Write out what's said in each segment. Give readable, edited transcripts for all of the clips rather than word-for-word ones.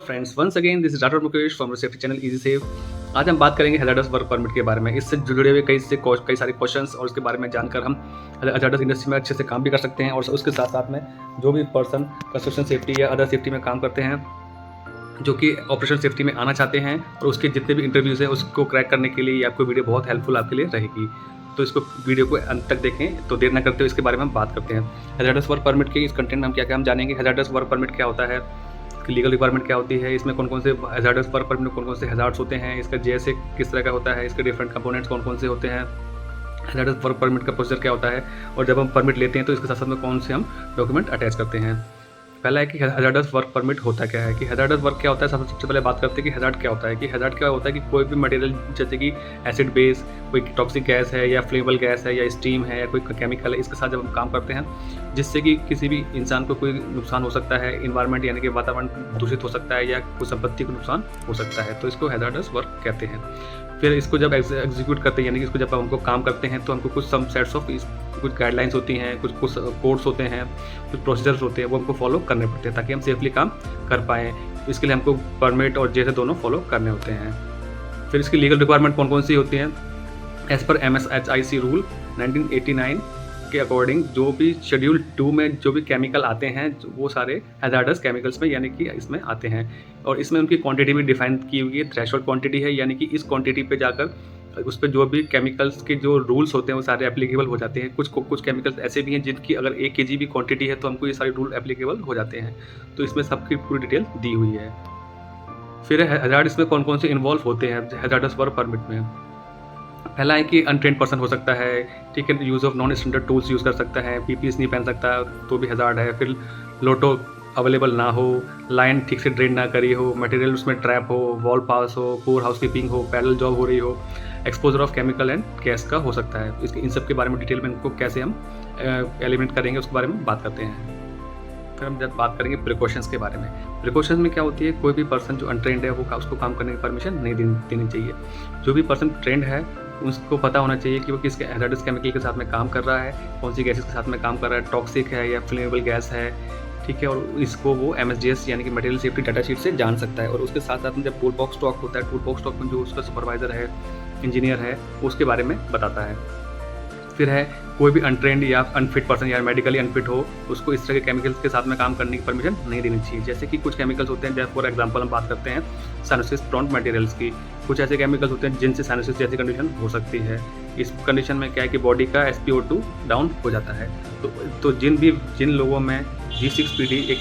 Friends, once again this is doctor Mukesh from safety channel Easy Safe. आज हम बात करेंगे हैजार्डस वर्क परमिट के बारे में। इससे जुड़े हुए कई सारे क्वेश्चंस और उसके बारे में जानकर हम हैजार्डस इंडस्ट्री में अच्छे से काम भी कर सकते हैं। और उसके साथ साथ में जो भी पर्सन कंस्ट्रक्शन सेफ्टी या अदर सेफ्टी में काम करते हैं, जो कि ऑपरेशन सेफ्टी में आना चाहते हैं, और उसके जितने भी इंटरव्यूज़ हैं उसको क्रैक करने के लिए ये आपको वीडियो बहुत हेल्पफुल आपके लिए रहेगी। तो इसको वीडियो को अंत तक देखें। तो देर न करते हुए इसके बारे में हम बात करते हैं। हैजार्डस वर्क परमिट के इस कंटेंट में हम क्या क्या हम जानेंगे। हैजार्डस वर्क परमिट क्या होता है, लीगल रिक्वायरमेंट क्या होती है, इसमें कौन कौन से हैजार्डस वर्क परमिट में कौन कौन से हैजार्ड्स होते हैं, इसका जेएसए किस तरह का होता है, इसके डिफरेंट कंपोनेंट्स कौन कौन से होते हैं, हैजार्डस वर्क परमिट का प्रोसीजर क्या होता है, और जब हम परमिट लेते हैं तो इसके साथ साथ में कौन से हम डॉक्यूमेंट अटैच करते हैं। पहला है कि हैजार्डस वर्क परमिट होता क्या है, कि हैजार्डस वर्क क्या होता है। सबसे पहले बात करते हैं कि हैजार्ड क्या होता है। कि हैजार्ड क्या होता है कि कोई भी मटेरियल जैसे कि एसिड बेस, कोई टॉक्सिक गैस है या फ्लेमेबल गैस है या स्टीम है या कोई केमिकल है, इसके साथ जब हम काम करते हैं जिससे कि किसी भी इंसान को कोई नुकसान हो सकता है, इन्वायरमेंट यानी कि वातावरण दूषित हो सकता है या कोई संपत्ति को नुकसान हो सकता है, तो इसको हैजार्डस वर्क कहते हैं। फिर इसको जब एग्जीक्यूट करते हैं यानी कि इसको जब हमको काम करते हैं तो हमको कुछ सम सेट्स ऑफ कुछ गाइडलाइंस होती हैं, कुछ कोड्स होते हैं, कुछ प्रोसीजर्स होते हैं, वो हमको फॉलो करने पड़ते हैं ताकि हम सेफली काम कर पाएँ। इसके लिए हमको परमिट और जैसे दोनों फॉलो करने होते हैं। फिर इसकी लीगल रिक्वायरमेंट कौन कौन सी होती हैं। एज पर MSHIC रूल 1989 के अकॉर्डिंग जो भी शेड्यूल 2 में जो भी केमिकल आते हैं वो सारे हैजार्डस केमिकल्स में यानी कि इसमें आते हैं, और इसमें उनकी क्वांटिटी भी डिफाइन की हुई है। थ्रेशोल्ड क्वांटिटी है, यानी कि इस क्वांटिटी पे जाकर उस पर जो भी केमिकल्स के जो रूल्स होते हैं वो सारे एप्लीकेबल हो जाते हैं। कुछ केमिकल्स ऐसे भी हैं जिनकी अगर 1 kg भी क्वांटिटी है तो हमको ये सारे रूल एप्लीकेबल हो जाते हैं। तो इसमें सबकी पूरी डिटेल दी हुई है। फिर हैजार्ड इसमें कौन कौन से इन्वॉल्व होते हैं हैजार्डस वर्क परमिट में। पहला है कि अनट्रेंड पर्सन हो सकता है, ठीक है, use of non standard tools use कर सकता है, PPE नहीं पहन सकता तो भी हैजार्ड है। फिर लोटो अवेलेबल ना हो, लाइन ठीक से ड्रेन ना करी हो, मटेरियल उसमें ट्रैप हो, वॉल पास हो, पुअर हाउसकीपिंग हो, पैरेलल जॉब हो रही हो, exposure of chemical and gas का हो सकता है। इसके इन सब के बारे में डिटेल में इनको कैसे हम एलिमिनेट करेंगे उसके बारे में बात करते हैं। फिर हम जब बात करेंगे प्रिकॉशंस के बारे में। प्रिकॉशंस में क्या होती है, कोई भी पर्सन जो अनट्रेंड है वो उसको काम करने की परमिशन नहीं देनी चाहिए। जो भी पर्सन ट्रेंड है उसको पता होना चाहिए कि वो किस हैजार्डस केमिकल के साथ में काम कर रहा है, कौन सी गैसेस के साथ में काम कर रहा है, टॉक्सिक है या फ्लेमेबल गैस है, ठीक है, और इसको वो MSDS यानी कि मटेरियल सेफ्टी डाटा शीट से जान सकता है। और उसके साथ साथ में जब टूल बॉक्स टॉक होता है, टूल बॉक्स टॉक में जो उसका सुपरवाइज़र है, इंजीनियर है, उसके बारे में बताता है। फिर है कोई भी अनट्रेंड या अनफिट पर्सन या मेडिकली अनफिट हो उसको इस तरह के केमिकल्स के साथ में काम करने की परमिशन नहीं देनी चाहिए। जैसे कि कुछ केमिकल्स होते हैं, जैसे फॉर एग्जांपल हम बात करते हैं साइनोसिस प्रोन मटेरियल्स की। कुछ ऐसे केमिकल्स होते हैं जिनसे साइनोसिस जैसी कंडीशन हो सकती है। इस कंडीशन में क्या है कि बॉडी का SpO2 डाउन हो जाता है। तो जिन लोगों में G6PD एक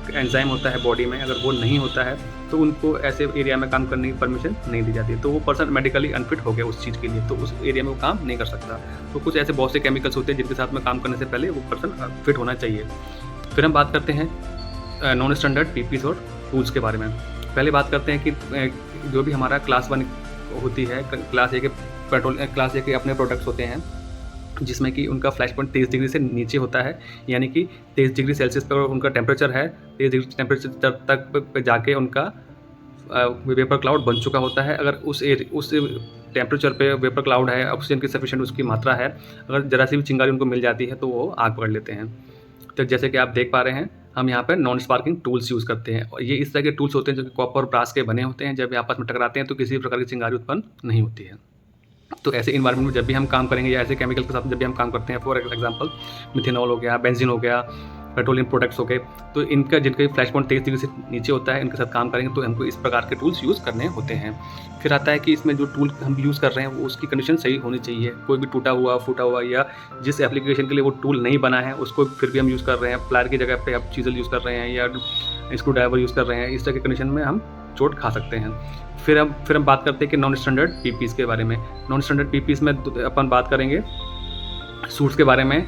एंजाइम होता है बॉडी में, अगर वो नहीं होता है तो उनको ऐसे एरिया में काम करने की परमिशन नहीं दी जाती है। तो वो पर्सन मेडिकली अनफिट हो गया उस चीज़ के लिए, तो उस एरिया में वो काम नहीं कर सकता। तो कुछ ऐसे बहुत से केमिकल्स होते हैं जिनके साथ में काम करने से पहले वो पर्सन फिट होना चाहिए। फिर हम बात करते हैं नॉन स्टैंडर्ड PPEs और टूल्स के बारे में। पहले बात करते हैं कि जो भी हमारा क्लास 1 होती है, क्लास A के अपने प्रोडक्ट्स होते हैं जिसमें कि उनका फ्लैश पॉइंट 23 डिग्री से नीचे होता है, यानी कि 23 डिग्री सेल्सियस पर उनका टेम्परेचर है, 23 डिग्री टेम्परेचर तक पे जाके उनका वेपर क्लाउड बन चुका होता है। अगर उस टेम्परेचर पे वेपर क्लाउड है, ऑक्सीजन की सफिशिएंट उसकी मात्रा है, अगर ज़रा सी भी चिंगारी उनको मिल जाती है तो वो आग पकड़ लेते हैं। तो जैसे कि आप देख पा रहे हैं, हम यहाँ पर नॉन स्पार्किंग टूल्स यूज़ करते हैं, और ये इस तरह के टूल्स होते हैं जो कि कॉपर और ब्रास के बने होते हैं। जब ये आपस में टकराते हैं तो किसी भी प्रकार की चिंगारी उत्पन्न नहीं होती है। तो ऐसे इन्वायरमेंट में जब भी हम काम करेंगे या ऐसे केमिकल के साथ जब भी हम काम करते हैं, फॉर एग्जांपल मिथेनॉल हो गया, बेंजीन हो गया, पेट्रोलियम प्रोडक्ट्स हो गए, तो जिनका फ्लैश पॉइंट 23 डिग्री से नीचे होता है, इनके साथ काम करेंगे तो हमको इस प्रकार के टूल्स यूज़ करने होते हैं। फिर आता है कि इसमें जो टूल हम यूज़ कर रहे हैं वो उसकी कंडीशन सही होनी चाहिए। कोई भी टूटा हुआ, फूटा हुआ या जिस एप्लीकेशन के लिए वो टूल नहीं बना है उसको फिर भी हम यूज़ कर रहे हैं, प्लायर की जगह पर आप चीज़ल यूज़ कर रहे हैं या स्क्रू ड्राइवर यूज़ कर रहे हैं, इस तरह की कंडीशन में हम चोट खा सकते हैं। फिर हम बात करते हैं कि नॉन स्टैंडर्ड PPEs के बारे में। नॉन स्टैंडर्ड PPEs में अपन बात करेंगे सूट्स के बारे में,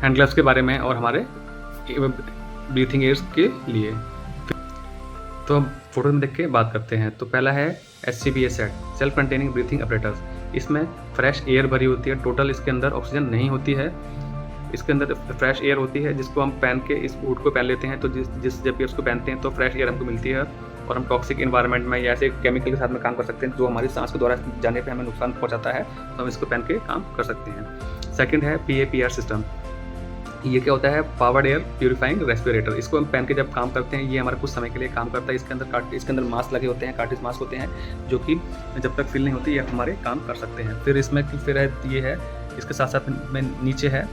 हैंड ग्लव्स के बारे में और हमारे ब्रीथिंग एड्स के लिए। तो हम फोटो में देख के बात करते हैं। तो पहला है SCBA set, self containing breathing apparatus. इसमें फ्रेश एयर भरी होती है, टोटल इसके अंदर ऑक्सीजन नहीं होती है, इसके अंदर फ्रेश एयर होती है जिसको हम पहन के इस बूट को पहन लेते हैं। तो जब भी उसको पहनते हैं तो फ्रेश एयर हमको मिलती है, और हम टॉक्सिक इन्वायरमेंट में या ऐसे केमिकल के साथ में काम कर सकते हैं जो हमारी सांस के द्वारा जाने पे हमें नुकसान पहुंचाता है, तो हम इसको पहन के काम कर सकते हैं। सेकंड है PAPR सिस्टम। ये क्या होता है, पावर्ड एयर प्यूरिफाइंग रेस्पिरेटर। इसको हम पहन के जब काम करते हैं, ये हमारा कुछ समय के लिए काम करता है। इसके अंदर मास्क लगे होते हैं, कार्टिज मास्क होते हैं, जो कि जब तक फिल नहीं होती ये हमारे काम कर सकते हैं। फिर इसमें फिर है ये है, इसके साथ साथ में नीचे है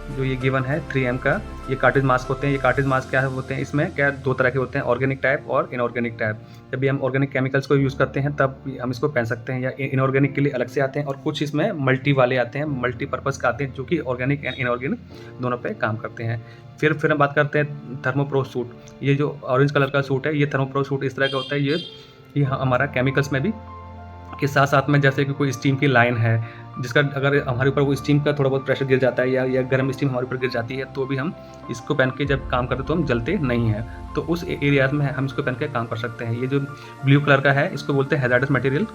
जो ये गिवन है 3M का, ये कार्टिज मास्क होते हैं। ये कार्टिज मास्क क्या होते हैं, इसमें क्या 2 तरह के होते हैं, ऑर्गेनिक टाइप और इनऑर्गेनिक टाइप। जब भी हम ऑर्गेनिक केमिकल्स को यूज़ करते हैं तब हम इसको पहन सकते हैं, या इनऑर्गेनिक के लिए अलग से आते हैं, और कुछ इसमें मल्टी वाले आते हैं, मल्टीपर्पज़ का आते हैं, जो कि ऑर्गेनिक एंड इनऑर्गेनिक दोनों पे काम करते हैं। फिर हम बात करते हैं थर्मोप्रो सूट। ये जो ऑरेंज कलर का सूट है, ये थर्मोप्रो सूट इस तरह का होता है। ये हमारा केमिकल्स में भी के साथ साथ में, जैसे कि कोई स्टीम की लाइन है जिसका अगर हमारे ऊपर वो स्टीम का थोड़ा बहुत प्रेशर गिर जाता है, या गर्म स्टीम हमारे ऊपर गिर जाती है, तो भी हम इसको पहन के जब काम करते हैं तो हम जलते नहीं हैं। तो उस एरियाज में हम इसको पहन के काम कर सकते हैं। ये जो ब्लू कलर का है, इसको बोलते हैं हैजार्डस मटेरियल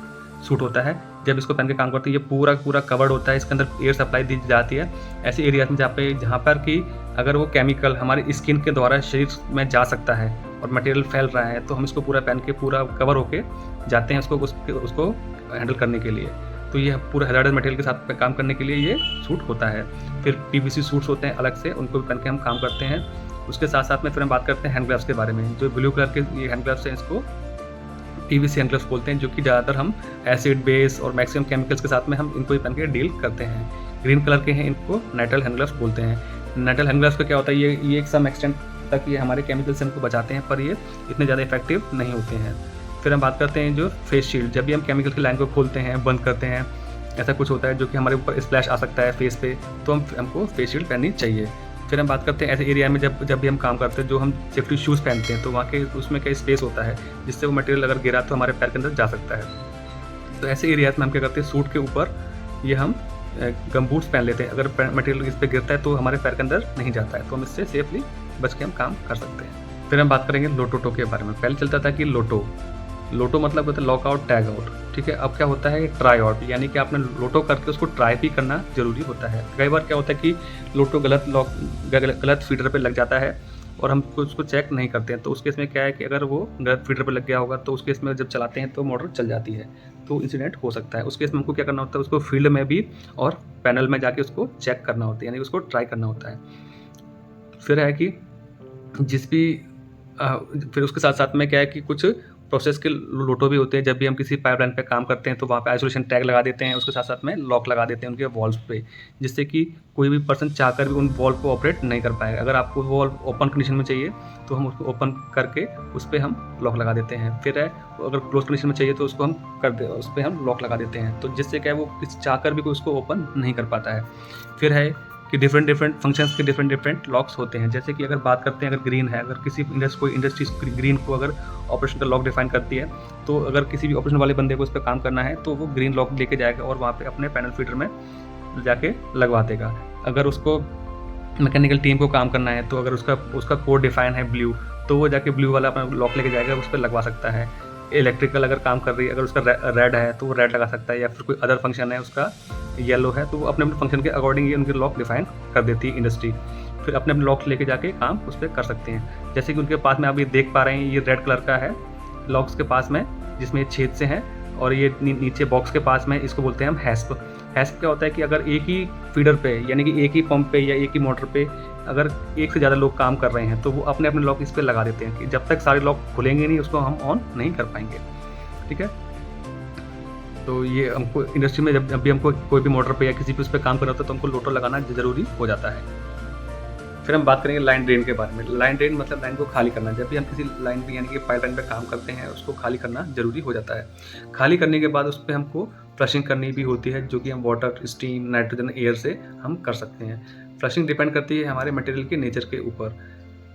सूट होता है। जब इसको पहन के काम करते हैं, ये पूरा कवर्ड होता है, इसके अंदर एयर सप्लाई दी जाती है ऐसे एरियाज में जहाँ पर कि अगर वो केमिकल हमारी स्किन के द्वारा शरीर में जा सकता है और मटेरियल फैल रहा है, तो हम इसको पूरा पहन के पूरा कवर होके जाते हैं उसको हैंडल करने के लिए। तो ये पूरा हैजार्डस मटेरियल के साथ काम करने के लिए ये सूट होता है। फिर PVC सूट्स होते हैं अलग से, उनको भी पहन के हम काम करते हैं। उसके साथ साथ में फिर हम बात करते हैं हैंड ग्लव्स के बारे में। जो ब्लू कलर के ये हैंड ग्लव्स हैं, इसको PVC हैंड ग्लव्स बोलते हैं, जो कि ज़्यादातर हम एसिड बेस और मैक्सिमम केमिकल्स के साथ में हम इनको भी पहन के डील करते हैं। ग्रीन कलर के हैं, इनको नाइट्राइल हैंड ग्लव्स बोलते हैं। नाइट्राइल हैंड ग्लव्स का क्या होता है, ये एक सम एक्सटेंट तक ये हमारे केमिकल से हमको बचाते हैं, पर ये इतने ज़्यादा इफेक्टिव नहीं होते हैं। फिर हम बात करते हैं जो फेस शील्ड। जब भी हम केमिकल की लाइन को खोलते हैं, बंद करते हैं, ऐसा कुछ होता है जो कि हमारे ऊपर स्प्लैश आ सकता है फेस पे, तो हमको फेस शील्ड पहननी चाहिए। फिर हम बात करते हैं ऐसे एरिया में जब भी हम काम करते हैं, जो हम सेफ्टी शूज़ पहनते हैं, तो वहाँ के उसमें क्या स्पेस होता है जिससे वो मटेरियल अगर गिरा तो हमारे पैर के अंदर जा सकता है। तो ऐसे एरियाज में हम क्या करते हैं, सूट के ऊपर ये हम गम बूट्स पहन लेते हैं। अगर मटेरियल इस पर गिरता है तो हमारे पैर के अंदर नहीं जाता है, तो हम इससे सेफली बच के हम काम कर सकते हैं। फिर हम बात करेंगे लोटो के बारे में। पहले चलता था कि लोटो मतलब होता है लॉक आउट टैग आउट, ठीक है। अब क्या होता है ट्राई आउट, यानी कि आपने लोटो करके उसको ट्राई भी करना जरूरी होता है। कई बार क्या होता है कि लोटो गलत फीडर पे लग जाता है और हम उसको चेक नहीं करते हैं, तो उस केस में क्या है कि अगर वो गलत फीडर पे लग गया होगा तो उस केस में जब चलाते हैं तो मोटर चल जाती है, तो इंसिडेंट हो सकता है। उस केस में हमको क्या करना होता है, उसको फील्ड में भी और पैनल में जाके उसको चेक करना होता है, यानी उसको ट्राई करना होता है। फिर है कि फिर उसके साथ साथ में क्या है कि कुछ प्रोसेस के लोटो भी होते हैं। जब भी हम किसी पाइपलाइन पे काम करते हैं तो वहाँ पे आइसोलेशन टैग लगा देते हैं, उसके साथ साथ में लॉक लगा देते हैं उनके वॉल्व पे, जिससे कि कोई भी पर्सन चाहकर भी उन वॉल्व को ऑपरेट नहीं कर पाएगा। अगर आपको वॉल्व ओपन कंडीशन में चाहिए तो हम उसको ओपन करके उस पर हम लॉक लगा देते हैं। फिर है अगर क्लोज कंडीशन में चाहिए तो उसको हम उस पर हम लॉक लगा देते हैं, तो जिससे क्या है वो चाहकर भी कोई उसको ओपन नहीं कर पाता है। फिर है कि डिफरेंट फंक्शंस के डिफरेंट लॉक्स होते हैं। जैसे कि अगर बात करते हैं, अगर ग्रीन है, अगर कोई इंडस्ट्री ग्रीन को अगर ऑपरेशन का लॉक डिफाइन करती है, तो अगर किसी भी ऑपरेशन वाले बंदे को उस पर काम करना है तो वो ग्रीन लॉक लेके जाएगा और वहाँ पे अपने पैनल फीडर में जाके लगवा देगा। अगर उसको मैकेनिकल टीम को काम करना है तो अगर उसका कोड डिफाइन है ब्लू, तो वो जाके ब्लू वाला अपना लॉक लेके जाएगा, उस पर लगवा सकता है। इलेक्ट्रिकल अगर काम कर रही है, अगर उसका रेड है तो वो रेड लगा सकता है, या फिर कोई अदर फंक्शन है उसका येलो है तो वो अपने फंक्शन के अकॉर्डिंग ये उनके लॉक डिफाइन कर देती है इंडस्ट्री। फिर अपने लॉक लेके जाके काम उस पर कर सकते हैं। जैसे कि उनके पास में आप ये देख पा रहे हैं, ये रेड कलर का है लॉक्स के पास में, जिसमें छेद से हैं, और ये नीचे बॉक्स के पास में इसको बोलते हैं हम हैस्प। हैस्प क्या होता है कि अगर एक ही फीडर पे, यानी कि एक ही पंप पे या एक ही मोटर पे अगर एक से ज़्यादा लोग काम कर रहे हैं तो वो अपने लॉक इस पर लगा देते हैं कि जब तक सारे लॉक खुलेंगे नहीं उसको हम ऑन नहीं कर पाएंगे, ठीक है। तो ये हमको इंडस्ट्री में जब भी हमको कोई भी मोटर पे या किसी भी उस पर काम करना होता है तो हमको लोटो लगाना ज़रूरी हो जाता है। फिर हम बात करेंगे लाइन ड्रेन के बारे में। लाइन ड्रेन मतलब लाइन को खाली करना। जब भी हम किसी लाइन पे यानी कि पाइप लाइन पर काम करते हैं उसको खाली करना ज़रूरी हो जाता है। खाली करने के बाद उस पर हमको फ्लशिंग करनी भी होती है, जो कि हम वाटर, स्टीम, नाइट्रोजन, एयर से हम कर सकते हैं। फ्लशिंग डिपेंड करती है हमारे मटेरियल के नेचर के ऊपर।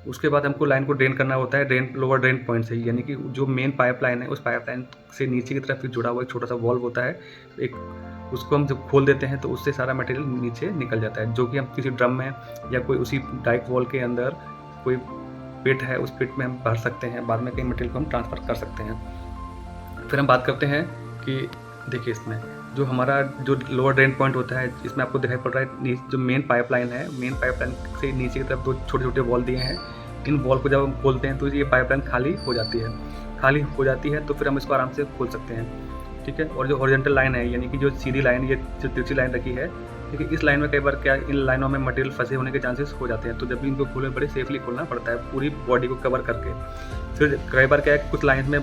उसके बाद हमको लाइन को ड्रेन करना होता है लोअर ड्रेन पॉइंट से, यानी कि जो मेन पाइपलाइन है उस पाइपलाइन से नीचे की तरफ जुड़ा हुआ एक छोटा सा वॉल्व होता है एक, उसको हम जब खोल देते हैं तो उससे सारा मटेरियल नीचे निकल जाता है, जो कि हम किसी ड्रम में या कोई उसी डाइक वॉल के अंदर कोई पिट है उस पिट में हम भर सकते हैं, बाद में कई मटेरियल को हम ट्रांसफ़र कर सकते हैं। फिर हम बात करते हैं कि देखिए इसमें जो हमारा जो लोअर ड्रेन पॉइंट होता है, इसमें आपको दिखाई पड़ रहा है जो मेन पाइपलाइन है, मेन पाइपलाइन से नीचे की तरफ दो छोटे छोटे वॉल दिए हैं। इन वॉल को जब हम खोलते हैं तो ये पाइपलाइन खाली हो जाती है तो फिर हम इसको आराम से खोल सकते हैं, ठीक है। और जो हॉरिजॉन्टल लाइन है, यानी कि जो सीधी लाइन, ये जो तिरछी लाइन रखी है, देखिए इस लाइन में कई बार क्या इन लाइनों में मटेरियल फंसे होने के चांसेस हो जाते हैं, तो जब भी इनको खोलें बड़े सेफली खोलना पड़ता है पूरी बॉडी को कवर करके। फिर कई बार क्या है कुछ लाइन में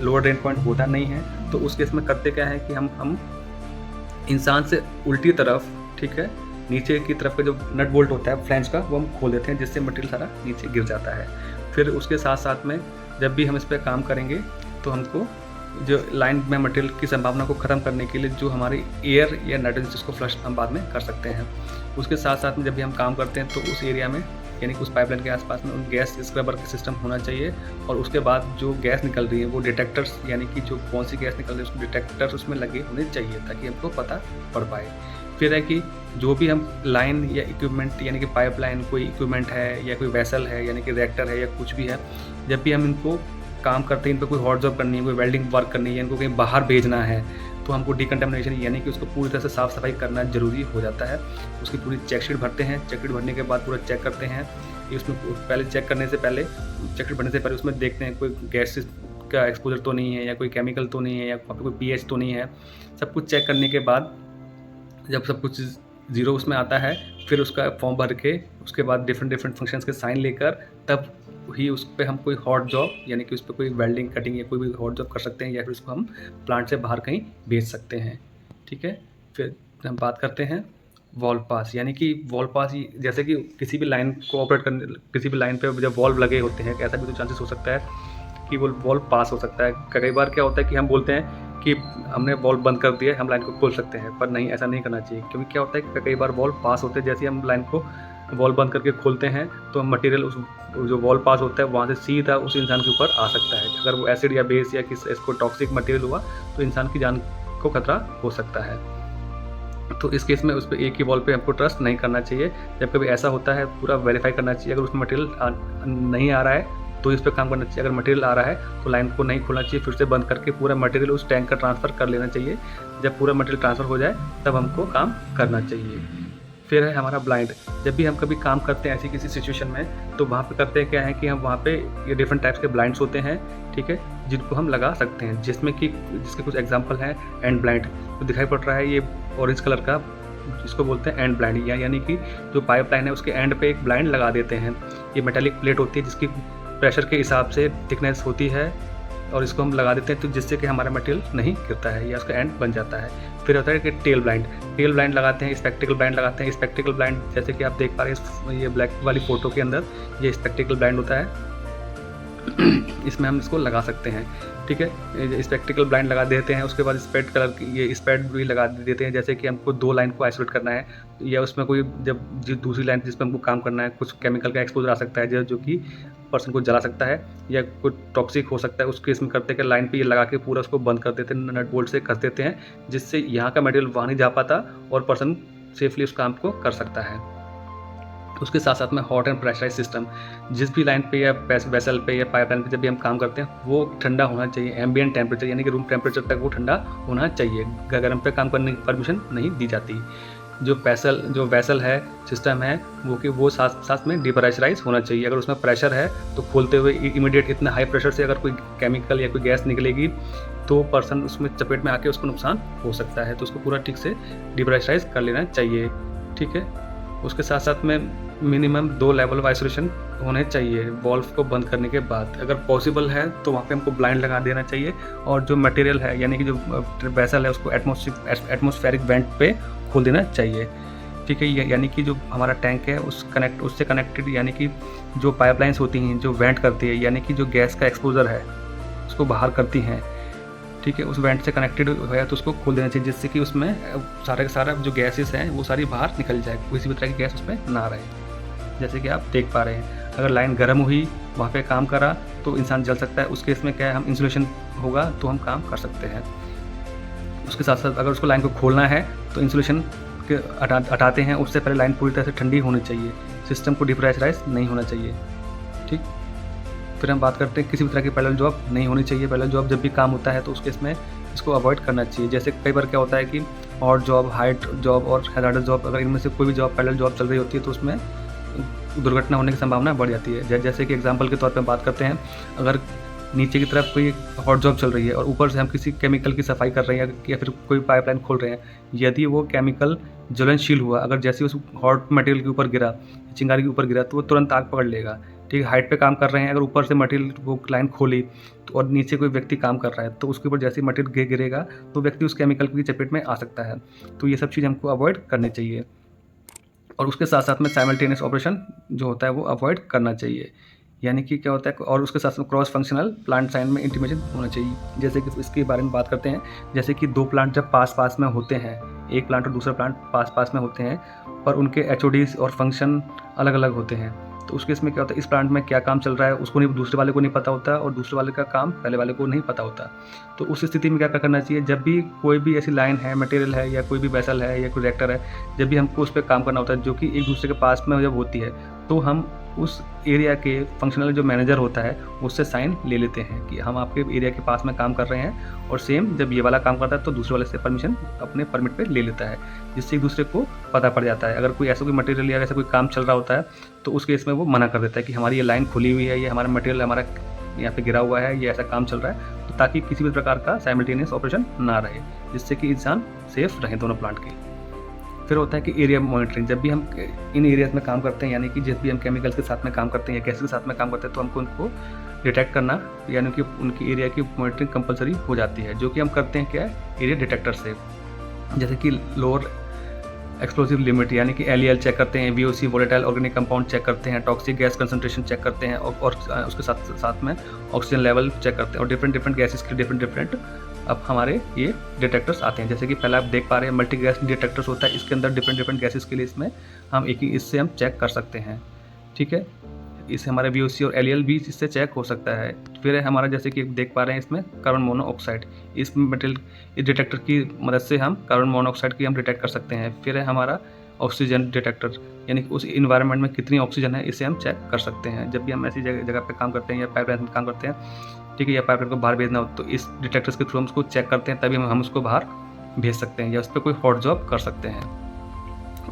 लोअर ड्रेन पॉइंट होता नहीं है, तो उस केस में करते क्या है कि हम इंसान से उल्टी तरफ, ठीक है, नीचे की तरफ का जो नट बोल्ट होता है फ्लैंज का, वो हम खोल देते हैं, जिससे मटेरियल सारा नीचे गिर जाता है। फिर उसके साथ साथ में जब भी हम इस पर काम करेंगे तो हमको जो लाइन में मटेरियल की संभावना को ख़त्म करने के लिए जो हमारी एयर या नाइट्रोजन जिसको फ्लश हम बाद में कर सकते हैं, उसके साथ साथ में जब भी हम काम करते हैं तो उस एरिया में यानी कि उस पाइपलाइन के आसपास में उन गैस स्क्रबर का सिस्टम होना चाहिए। और उसके बाद जो गैस निकल रही है वो डिटेक्टर्स यानी कि जो कौन सी गैस निकल रही है उसको डिटेक्टर्स उसमें लगे होने चाहिए ताकि हमको पता पड़ पाए। फिर है कि जो भी हम लाइन या इक्विपमेंट यानी कि पाइपलाइन कोई इक्विपमेंट है या कोई वेसल है यानी कि रिएक्टर है या कुछ भी है, जब भी हम इनको काम करते हैं, इन पर कोई हॉट जॉब करनी है, कोई वेल्डिंग वर्क करनी है, इनको कहीं बाहर भेजना है, तो हमको डिकंटामिनेशन यानी कि उसको पूरी तरह से साफ़ सफाई करना ज़रूरी हो जाता है। उसकी पूरी चेकशीट भरते हैं, चेकशीट भरने के बाद पूरा चेक करते हैं कि उसमें पहले चेक करने से पहले चेकशीट भरने से पहले उसमें देखते हैं कोई गैस का एक्सपोजर तो नहीं है या कोई केमिकल तो नहीं है या वहाँ पर कोई पीएच तो नहीं है। सब कुछ चेक करने के बाद जब सब कुछ ज़ीरो उसमें आता है, फिर उसका फॉर्म भर के उसके बाद डिफरेंट फंक्शंस के साइन लेकर तब ही उस पर हम कोई हॉट जॉब यानी कि उस पर कोई वेल्डिंग कटिंग या कोई भी हॉट जॉब कर सकते हैं या फिर उसको हम प्लांट से बाहर कहीं भेज सकते हैं। ठीक है, फिर हम बात करते हैं वॉल्व पास, यानी कि वॉल्व पास जैसे कि किसी भी लाइन को ऑपरेट करने, किसी भी लाइन पे जब वॉल्व लगे होते हैं ऐसा भी तो चांसेस हो सकता है कि वो वॉल्व पास हो सकता है। कई बार क्या होता है कि हम बोलते हैं कि हमने वॉल्व बंद कर दिया, हम लाइन को खोल सकते हैं, पर नहीं, ऐसा नहीं करना चाहिए, क्योंकि क्या होता है कि कई बार वॉल्व पास होते हैं, जैसे हम लाइन को वॉल्व बंद करके खोलते हैं तो मटेरियल उस जो वॉल्व पास होता है वहाँ से सीधा उस इंसान के ऊपर आ सकता है। अगर वो एसिड या बेस या किस इसको टॉक्सिक मटेरियल हुआ तो इंसान की जान को खतरा हो सकता है। तो इस केस में उस पर एक ही वॉल्व पे हमको ट्रस्ट नहीं करना चाहिए। जब कभी ऐसा होता है पूरा वेरीफाई करना चाहिए, अगर उसमें मटेरियल नहीं आ रहा है तो इस पर काम करना चाहिए, अगर मटेरियल आ रहा है तो लाइन को नहीं खोलना चाहिए, फिर से बंद करके पूरा मटेरियल उस टैंक का ट्रांसफ़र कर लेना चाहिए। जब पूरा मटेरियल ट्रांसफ़र हो जाए तब हमको काम करना चाहिए। फिर है हमारा ब्लाइंड। जब भी हम कभी काम करते हैं ऐसी किसी सिचुएशन में तो वहाँ पे करते हैं क्या है कि हम वहाँ पे ये डिफरेंट टाइप्स के ब्लाइंड्स होते हैं, ठीक है, जिनको हम लगा सकते हैं, जिसके कुछ एग्जांपल हैं एंड ब्लाइंड। तो दिखाई पड़ रहा है ये ऑरेंज कलर का, जिसको बोलते हैं एंड ब्लाइंड, यानी कि जो पाइप लाइन है उसके एंड पे एक ब्लाइंड लगा देते हैं। ये मेटालिक प्लेट होती है जिसकी प्रेशर के हिसाब से थिकनेस होती है और इसको हम लगा देते हैं तो जिससे कि हमारा मटेरियल नहीं गिरता है या उसका एंड बन जाता है। फिर होता है कि टेल ब्लाइंड लगाते हैं, स्पेक्टिकल ब्लाइंड लगाते हैं। स्पेक्टिकल ब्लाइंड जैसे कि आप देख पा रहे हैं ये ब्लैक वाली फ़ोटो के अंदर ये स्पेक्टिकल ब्लाइंड होता है, इसमें हम इसको लगा सकते हैं। ठीक है, स्पेक्टिकल ब्लाइंड लगा देते हैं, उसके बाद स्पेड कलर की ये स्पेड भी लगा देते हैं, जैसे कि हमको दो लाइन को आइसोलेट करना है या उसमें कोई जब जो दूसरी लाइन जिस पर हमको काम करना है कुछ केमिकल का एक्सपोजर आ सकता है जो कि पर्सन को जला सकता है या कुछ टॉक्सिक हो सकता है, उस केस में करते हैं लाइन पे ये लगा के पूरा उसको बंद कर देते हैं, नट बोल्ट से कस देते हैं, जिससे यहाँ का मटेरियल वहाँ नहीं जा पाता और पर्सन सेफली उस काम को कर सकता है। उसके साथ साथ में हॉट एंड प्रेशराइज सिस्टम, जिस भी लाइन पे या वेसल पे या पाइपलाइन पे जब भी हम काम करते हैं वो ठंडा होना चाहिए, एम्बिएंट टेम्परेचर यानी कि रूम टेम्परेचर तक वो ठंडा होना चाहिए, गर्म पे काम करने की परमिशन नहीं दी जाती। जो वेसल है, सिस्टम है, वो साथ में डिप्रेशराइज होना चाहिए। अगर उसमें प्रेशर है तो खोलते हुए इमीडिएट इतने हाई प्रेशर से अगर कोई केमिकल या कोई गैस निकलेगी तो पर्सन उसमें चपेट में आके उसको नुकसान हो सकता है, तो उसको पूरा ठीक से डिप्रेशराइज कर लेना चाहिए। ठीक है, उसके साथ साथ में मिनिमम 2 लेवल ऑफ आइसोलेशन होने चाहिए वॉल्व को बंद करने के बाद। अगर पॉसिबल है तो वहाँ पे हमको ब्लाइंड लगा देना चाहिए और जो मटेरियल है यानी कि जो वेसल है उसको एटमॉस्फेरिक वेंट पे खोल देना चाहिए। ठीक है, यानी कि जो हमारा टैंक है उससे कनेक्टेड यानी कि जो पाइपलाइंस होती हैं जो वेंट करती है यानी कि जो गैस का एक्सपोजर है उसको बाहर करती हैं, ठीक है, उस वेंट से कनेक्टेड है तो उसको खोल देना चाहिए, जिससे कि उसमें सारा जो गैसेस हैं वो सारी बाहर निकल जाए, किसी भी तरह की गैस उसमें ना रहे। जैसे कि आप देख पा रहे हैं, अगर लाइन गर्म हुई वहाँ पे काम करा तो इंसान जल सकता है, उस केस में क्या है हम इंसुलेशन होगा तो हम काम कर सकते हैं। उसके साथ साथ अगर उसको लाइन को खोलना है तो इंसुलेशन के हटाते हैं, उससे पहले लाइन पूरी तरह से ठंडी होनी चाहिए, सिस्टम को डिप्रेशराइज नहीं होना चाहिए। ठीक, फिर हम बात करते हैं किसी भी तरह की पैरेलल जॉब नहीं होनी चाहिए। पैरेलल जॉब जब भी काम होता है तो उस केस में इसको अवॉइड करना चाहिए। जैसे कई बार क्या होता है कि हॉट जॉब, हाइट जॉब और हैजार्डस जॉब, अगर इनमें से कोई भी जॉब पैरेलल जॉब चल रही होती है तो उसमें दुर्घटना होने की संभावना बढ़ जाती है। जैसे कि एग्जांपल के तौर पे बात करते हैं, अगर नीचे की तरफ कोई हॉट जॉब चल रही है और ऊपर से हम किसी केमिकल की सफाई कर रहे हैं या फिर कोई पाइपलाइन खोल रहे हैं, यदि वो केमिकल ज्वलनशील हुआ, अगर जैसे उस हॉट मटेरियल के ऊपर गिरा, चिंगारी के ऊपर गिरा, तो वो तुरंत आग पकड़ लेगा। ठीक है, हाइट पे काम कर रहे हैं, अगर ऊपर से मटेरियल वो लाइन खोली तो और नीचे कोई व्यक्ति काम कर रहा है तो उसके ऊपर जैसे ही मटेरियल गिरेगा तो व्यक्ति उस केमिकल की चपेट में आ सकता है। तो ये सब चीज़ हमको अवॉइड करनी चाहिए और उसके साथ साथ में साइमल्टेनियस ऑपरेशन जो होता है वो अवॉइड करना चाहिए। यानी कि क्या होता है, और उसके साथ साथ क्रॉस फंक्शनल प्लांट साइन में इंटीमेशन होना चाहिए। जैसे कि इसके बारे में बात करते हैं, जैसे कि दो प्लांट जब पास पास में होते हैं, एक प्लांट और दूसरा प्लांट पास पास में होते हैं पर उनके एचओडीज और फंक्शन अलग अलग होते हैं, तो उस केस में क्या होता है, इस प्लांट में क्या काम चल रहा है उसको नहीं, दूसरे वाले को नहीं पता होता और दूसरे वाले का काम पहले वाले को नहीं पता होता। तो उस स्थिति में क्या करना चाहिए, जब भी कोई भी ऐसी लाइन है, मटेरियल है या कोई भी वेसल है या कोई रिएक्टर है, जब भी हमको उस पर काम करना होता है जो कि एक दूसरे के पास में जब होती है, तो हम उस एरिया के फंक्शनल जो मैनेजर होता है उससे साइन ले लेते हैं कि हम आपके एरिया के पास में काम कर रहे हैं। और सेम जब ये वाला काम करता है तो दूसरे वाले से परमिशन अपने परमिट पे ले लेता है, जिससे एक दूसरे को पता पड़ जाता है। अगर कोई ऐसा कोई मटेरियल या ऐसा कोई काम चल रहा होता है तो उस केस में वो मना कर देता है कि हमारी ये लाइन खुली हुई है, ये हमारा मटेरियल हमारा यहाँ पे गिरा हुआ है, ये ऐसा काम चल रहा है, तो ताकि किसी भी प्रकार का साइमल्टेनियस ऑपरेशन ना रहे, जिससे कि इंसान सेफ रहे दोनों प्लांट के। फिर होता है कि एरिया मॉनिटरिंग, जब भी हम इन एरियाज में काम करते हैं, यानी कि जब भी हम केमिकल्स के साथ में काम करते हैं या गैस के साथ में काम करते हैं, तो हमको उनको डिटेक्ट करना यानी कि उनकी एरिया की मॉनिटरिंग कंपलसरी हो जाती है, जो कि हम करते हैं क्या है, एरिया डिटेक्टर से। जैसे कि लोअर एक्सप्लोसिव लिमिट यानी कि LEL चेक करते हैं, VOC volatile organic compound check करते हैं, टॉक्सिक गैस कंसंट्रेशन चेक करते हैं और उसके साथ में ऑक्सीजन लेवल चेक करते हैं और डिफरेंट गैसेस के डिफरेंट अब हमारे ये डिटेक्टर्स आते हैं। जैसे कि पहले आप देख पा रहे हैं मल्टी गैस डिटेक्टर्स होता है, इसके अंदर डिफरेंट गैसेस के लिए इसमें हम इससे हम चेक कर सकते हैं। ठीक है, इससे हमारे VOC और LEL भी इससे चेक हो सकता है। फिर है हमारा, जैसे कि देख पा रहे हैं इसमें कार्बन मोनोऑक्साइड, इस मटेरियल इस डिटेक्टर की मदद से हम कार्बन मोनोऑक्साइड की हम डिटेक्ट कर सकते हैं। फिर है हमारा ऑक्सीजन डिटेक्टर, यानी कि उस इन्वायरमेंट में कितनी ऑक्सीजन है इसे हम चेक कर सकते हैं। जब भी हम ऐसी जगह पे काम करते हैं या पाइपलाइन में काम करते हैं, ठीक है, या पाइपलाइन को बाहर भेजना हो तो इस डिटेक्टर्स के थ्रू हम उसको चेक करते हैं, तभी हम उसको बाहर भेज सकते हैं या उस पर कोई हॉट जॉब कर सकते हैं।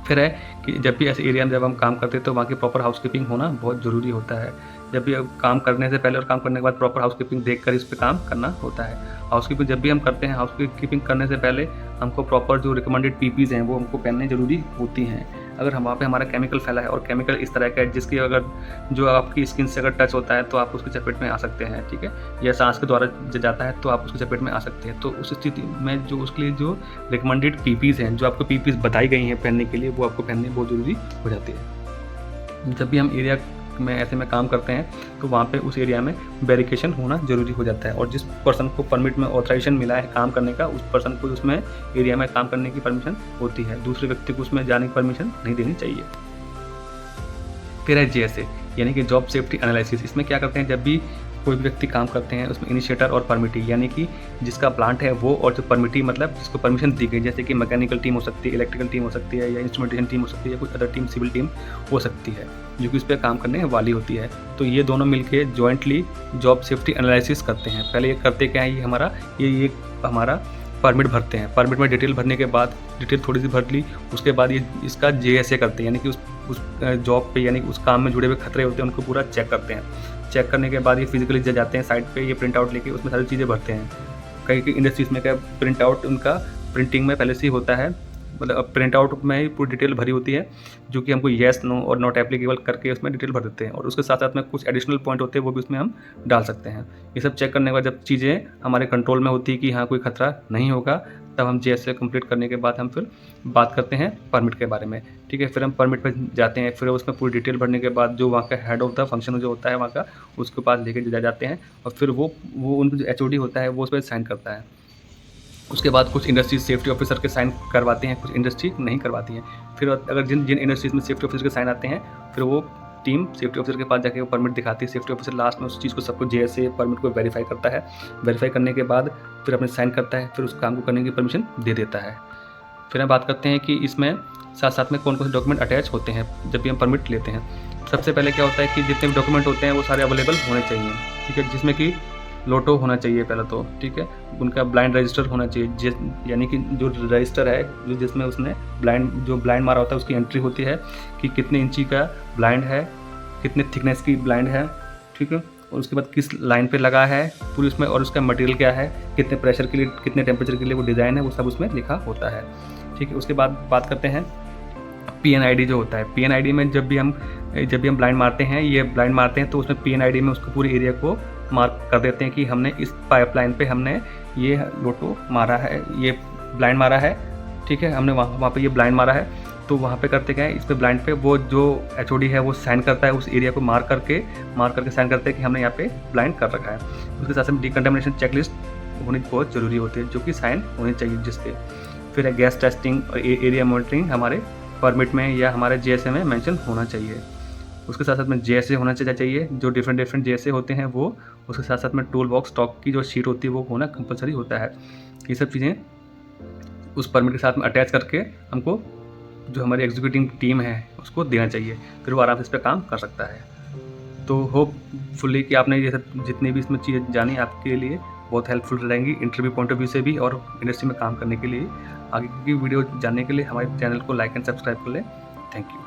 फिर है कि जब भी ऐसे एरिया में जब हम काम करते हैं तो वहाँ की प्रॉपर हाउसकीपिंग होना बहुत ज़रूरी होता है। जब भी काम करने से पहले और काम करने के बाद प्रॉपर हाउसकीपिंग देखकर इस पर काम करना होता है। हाउसकीपिंग जब भी हम करते हैं, हाउसकीपिंग करने से पहले हमको प्रॉपर जो रिकमेंडेड PPs हैं वो हमको पहनने ज़रूरी होती हैं। अगर हम वहाँ पे हमारा केमिकल फैला है और केमिकल इस तरह का है जिसकी अगर जो आपकी स्किन से अगर टच होता है तो आप उसकी चपेट में आ सकते हैं, ठीक है, या सांस के द्वारा जाता है तो आप उसकी चपेट में आ सकते हैं। तो उस स्थिति में जो उसके लिए जो रिकमेंडेड PPs हैं, जो आपको PPs बताई गई हैं पहनने के लिए, वो आपको पहनने बहुत ज़रूरी हो जाती है। जब भी हम एरिया में ऐसे में काम करते हैं तो वहाँ पे उस एरिया में बैरिकेशन होना ज़रूरी हो जाता है और जिस पर्सन को परमिट में ऑथराइजेशन मिला है काम करने का, उस पर्सन को उसमें एरिया में काम करने की परमिशन होती है, दूसरे व्यक्ति को उसमें जाने की परमिशन नहीं देनी चाहिए। फिर है JSA यानी कि जॉब सेफ्टी एनालिसिस। इसमें क्या करते हैं, जब भी कोई भी व्यक्ति काम करते हैं उसमें इनिशिएटर और परमिटी यानी कि जिसका प्लांट है वो, और जो परमिटी मतलब जिसको परमिशन दी गई, जैसे कि मैकेनिकल टीम हो सकती है, इलेक्ट्रिकल टीम हो सकती है या इंस्ट्रूमेंटेशन टीम हो सकती है या कुछ अदर टीम, सिविल टीम हो सकती है जो कि उस पर काम करने वाली होती है। तो ये दोनों मिलके जॉइंटली जॉब सेफ्टी एनालिसिस करते हैं। पहले ये करते क्या है, ये हमारा परमिट भरते हैं। परमिट में डिटेल भरने के बाद, डिटेल थोड़ी सी भर ली, उसके बाद ये इसका JSA करते हैं, यानी कि उस जॉब पे यानी कि उस काम में जुड़े हुए खतरे होते हैं उनको पूरा चेक करते हैं। चेक करने के बाद ये फिजिकली जाते हैं साइट पे, ये प्रिंट आउट लेके उसमें सारी चीज़ें भरते हैं। कई इंडस्ट्रीज़ में क्या प्रिंट आउट उनका प्रिंटिंग में पहले से ही होता है, मतलब प्रिंट आउट में ही पूरी डिटेल भरी होती है जो कि हमको येस नो और नॉट एप्लीकेबल करके उसमें डिटेल भर देते हैं और उसके साथ साथ में कुछ एडिशनल पॉइंट होते हैं वो भी उसमें हम डाल सकते हैं। ये सब चेक करने के बाद जब चीज़ें हमारे कंट्रोल में होती है कि हाँ कोई खतरा नहीं होगा, तब हम JSA कंप्लीट करने के बाद हम फिर बात करते हैं परमिट के बारे में। ठीक है, फिर हम परमिट पर जाते हैं, फिर उसमें पूरी डिटेल भरने के बाद जो वहाँ का हेड ऑफ द फंक्शन जो होता है वहाँ का, उसके पास लेके जाते हैं और फिर वो उनका जो HOD होता है वो उस पर साइन करता है। उसके बाद कुछ इंडस्ट्री सेफ्टी ऑफिसर के साइन करवाते हैं, कुछ इंडस्ट्री नहीं करवाती हैं। फिर अगर जिन इंडस्ट्रीज़ में सेफ्टी ऑफिसर के साइन आते हैं, फिर वो टीम सेफ्टी ऑफिसर के पास जाके वो परमिट दिखाती है। सेफ्टी ऑफिसर लास्ट में उस चीज़ को सबको JSA परमिट को वेरीफाई करता है। वेरीफाई करने के बाद फिर अपने साइन करता है, फिर उस काम को करने की परमिशन दे देता है। फिर हम बात करते हैं कि इसमें साथ साथ में कौन कौन से डॉक्यूमेंट अटैच होते हैं जब भी हम परमिट लेते हैं। सबसे पहले क्या होता है कि जितने भी डॉक्यूमेंट होते हैं वो सारे अवेलेबल होने चाहिए, ठीक है, जिसमें कि लोटो होना चाहिए पहले तो, ठीक है, उनका ब्लाइंड रजिस्टर होना चाहिए, यानी कि जो रजिस्टर है जो जिसमें उसने ब्लाइंड मारा होता है उसकी एंट्री होती है कि कितने इंची का ब्लाइंड है, कितने थिकनेस की ब्लाइंड है, ठीक है, और उसके बाद किस लाइन पे लगा है पूरी उसमें, और उसका मटेरियल क्या है, कितने प्रेशर के लिए, कितने टेम्परेचर के लिए वो डिज़ाइन है, वो सब उसमें लिखा होता है। ठीक है, उसके बाद बात करते हैं PNID जो होता है। PNID में जब भी हम ब्लाइंड मारते हैं, ये ब्लाइंड मारते हैं तो उसमें PNID में उसको पूरे एरिया को मार्क कर देते हैं कि हमने इस पाइपलाइन पे हमने ये लोटो मारा है, ये ब्लाइंड मारा है। ठीक है, हमने वहाँ पे ये ब्लाइंड मारा है, तो वहाँ पे करते क्या है, इस पे ब्लाइंड पे वो जो HOD है वो साइन करता है, उस एरिया को मार्क करके साइन करते हैं कि हमने यहाँ पे ब्लाइंड कर रखा है। उसके साथ में डिकंटामिनेशन चेकलिस्ट होनी बहुत ज़रूरी होती है, जो कि साइन होनी चाहिए जिसपे। फिर है गैस टेस्टिंग और एरिया मॉनिटरिंग हमारे परमिट में या हमारे JSA में मेंशन होना चाहिए। उसके साथ साथ में JSA होना चाहिए, जो डिफरेंट JSA होते हैं वो। उसके साथ साथ में टूल बॉक्स स्टॉक की जो शीट होती है वो होना कंपलसरी होता है। ये सब चीज़ें उस परमिट के साथ में अटैच करके हमको जो हमारी एग्जीक्यूटिव टीम है उसको देना चाहिए, फिर वो आराम से इस पर काम कर सकता है। तो होपफुली कि आपने ये सब जितनी भी इसमें चीज़ें जानी आपके लिए बहुत हेल्पफुल रहेंगी इंटरव्यू पॉइंट ऑफ व्यू से भी और इंडस्ट्री में काम करने के लिए। आगे की वीडियो जानने के लिए हमारे चैनल को लाइक एंड सब्सक्राइब कर लें। Thank you.